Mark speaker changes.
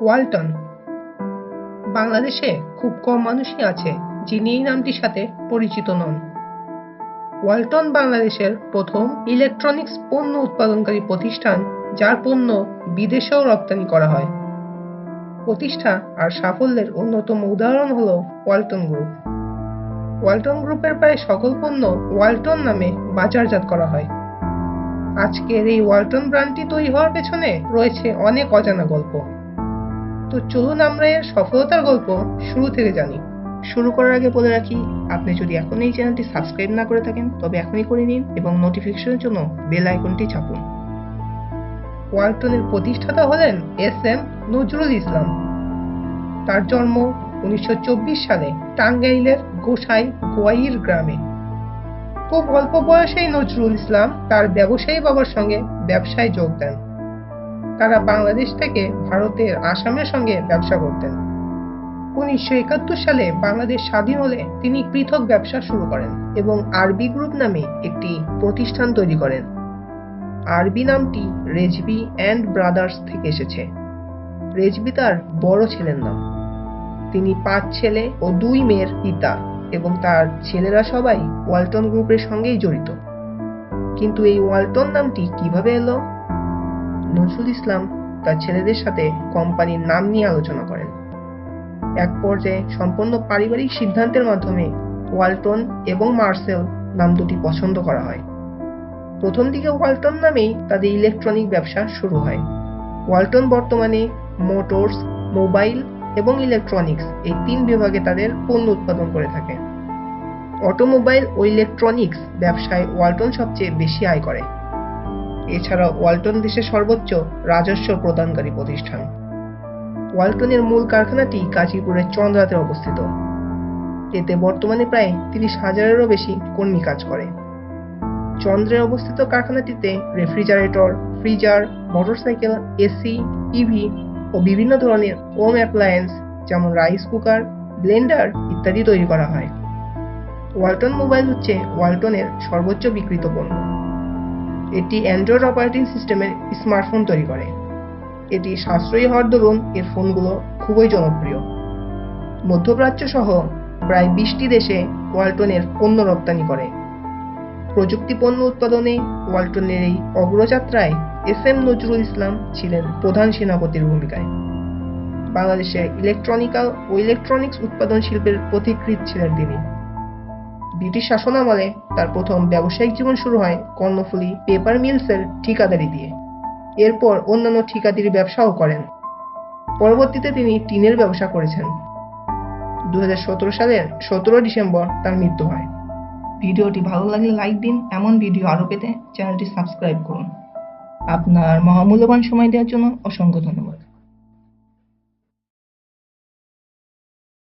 Speaker 1: ওয়ালটন বাংলাদেশে খুব কম মানুষই আছে যিনি এই নামটির সাথে পরিচিত নন। ওয়ালটন বাংলাদেশের প্রথম ইলেকট্রনিক্স পণ্য উৎপাদনকারী প্রতিষ্ঠান, যার পণ্য বিদেশেও রপ্তানি করা হয়। প্রতিষ্ঠা আর সাফল্যের অন্যতম উদাহরণ হলো ওয়ালটন গ্রুপ। ওয়ালটন গ্রুপের প্রায় সকল পণ্য ওয়ালটন নামে বাজারজাত করা হয়। আজকের এই ওয়ালটন ব্র্যান্ডটি তৈরি হওয়ার পেছনে রয়েছে অনেক অজানা গল্প। তো চলুন আমরা এর সফলতার গল্প শুরু থেকে জানি। শুরু করার আগে বলে রাখি, আপনি যদি এখন এই চ্যানেলটি সাবস্ক্রাইব না করে থাকেন তবে এখনই করে নিন এবং নোটিফিকেশনের জন্য বেল আইকনটি চাপুন। ওয়ালটনের প্রতিষ্ঠাতা হলেন SM নজরুল ইসলাম। তার জন্ম 1924 সালে টাঙ্গাইলের গোসাই গোয়াইর গ্রামে। খুব অল্প বয়সেই নজরুল ইসলাম তার ব্যবসায়ী বাবার সঙ্গে ব্যবসায় যোগ দেন। তারা বাংলাদেশ থেকে ভারতের আসামের সঙ্গে ব্যবসা করতেন। 1971 সালে বাংলাদেশ স্বাধীন হলে তিনি পৃথক ব্যবসা শুরু করেন এবং আরবি গ্রুপ নামে একটি প্রতিষ্ঠান তৈরি করেন। আরবি নামটি রেজভি অ্যান্ড ব্রাদার্স থেকে এসেছে। রেজভি তার বড় ছেলের নাম। তিনি 5 ছেলে ও 2 মেয়ের পিতা এবং তার ছেলেরা সবাই ওয়ালটন গ্রুপের সঙ্গেই জড়িত। কিন্তু এই ওয়ালটন নামটি কিভাবে এলো? নজরুল ইসলাম তার ছেলেদের সাথে কোম্পানির নাম নিয়ে আলোচনা করেন। এক পর্যায়ে সম্পূর্ণ পারিবারিক সিদ্ধান্তের মাধ্যমে ওয়ালটন এবং মার্সেল নাম দুটি পছন্দ করা হয়। প্রথম দিকে ওয়ালটন নামেই তাদের ইলেকট্রনিক ব্যবসা শুরু হয়। ওয়ালটন বর্তমানে মোটরস, মোবাইল এবং ইলেকট্রনিক্স এই 3 বিভাগে তাদের পণ্য উৎপাদন করে থাকে। অটোমোবাইল ও ইলেকট্রনিক্স ব্যবসায় ওয়ালটন সবচেয়ে বেশি আয় করে। এছাড়া ওয়ালটন দেশের সর্বোচ্চ রাজস্ব প্রদানকারী প্রতিষ্ঠান। ওয়ালটনের মূল কারখানাটি গাজীপুরের চন্দ্রাতে অবস্থিত। এতে বর্তমানে প্রায় 30,000-এরও বেশি কর্মী কাজ করে। চন্দ্রে অবস্থিত কারখানাটিতে refrigerator, freezer, motorcycle, AC, TV ও বিভিন্ন ধরনের হোম অ্যাপ্লায়েন্স যেমন রাইস কুকার, ব্লেন্ডার ইত্যাদি তৈরি করা হয়। ওয়ালটন মোবাইল হচ্ছে ওয়ালটনের সর্বোচ্চ বিক্রিত পণ্য। এটি অ্যান্ড্রয়েড অপারেটিং সিস্টেমের স্মার্টফোন তৈরি করে। এটি সাশ্রয়ী হওয়ার দরুন এর ফোনগুলো খুবই জনপ্রিয়। মধ্যপ্রাচ্য সহ প্রায় 20টি দেশে ওয়ালটনের পণ্য রপ্তানি করে। প্রযুক্তি পণ্য উৎপাদনে ওয়ালটনের এই অগ্রযাত্রায় SM নজরুল ইসলাম ছিলেন প্রধান সেনাপতির ভূমিকায়। বাংলাদেশে ইলেকট্রনিক্যাল ও ইলেকট্রনিক্স উৎপাদন শিল্পের পথিকৃৎ ছিলেন তিনি। ব্রিটিশ শাসনামলে তার প্রথম ব্যবসায়িক জীবন শুরু হয় কর্ণফুলী পেপার মিলসের ঠিকাদারি দিয়ে। এরপর অন্যান্য ঠিকাদারি ব্যবসাও করেন। পরবর্তীতে তিনি টিনের ব্যবসা করেছেন। 2017 সালের 17 ডিসেম্বর তার মৃত্যু হয়। ভিডিওটি ভালো লাগলে লাইক দিন। এমন ভিডিও আরও পেতে চ্যানেলটি সাবস্ক্রাইব করুন। আপনার মহামূল্যবান সময় দেওয়ার জন্য অসংখ্য ধন্যবাদ।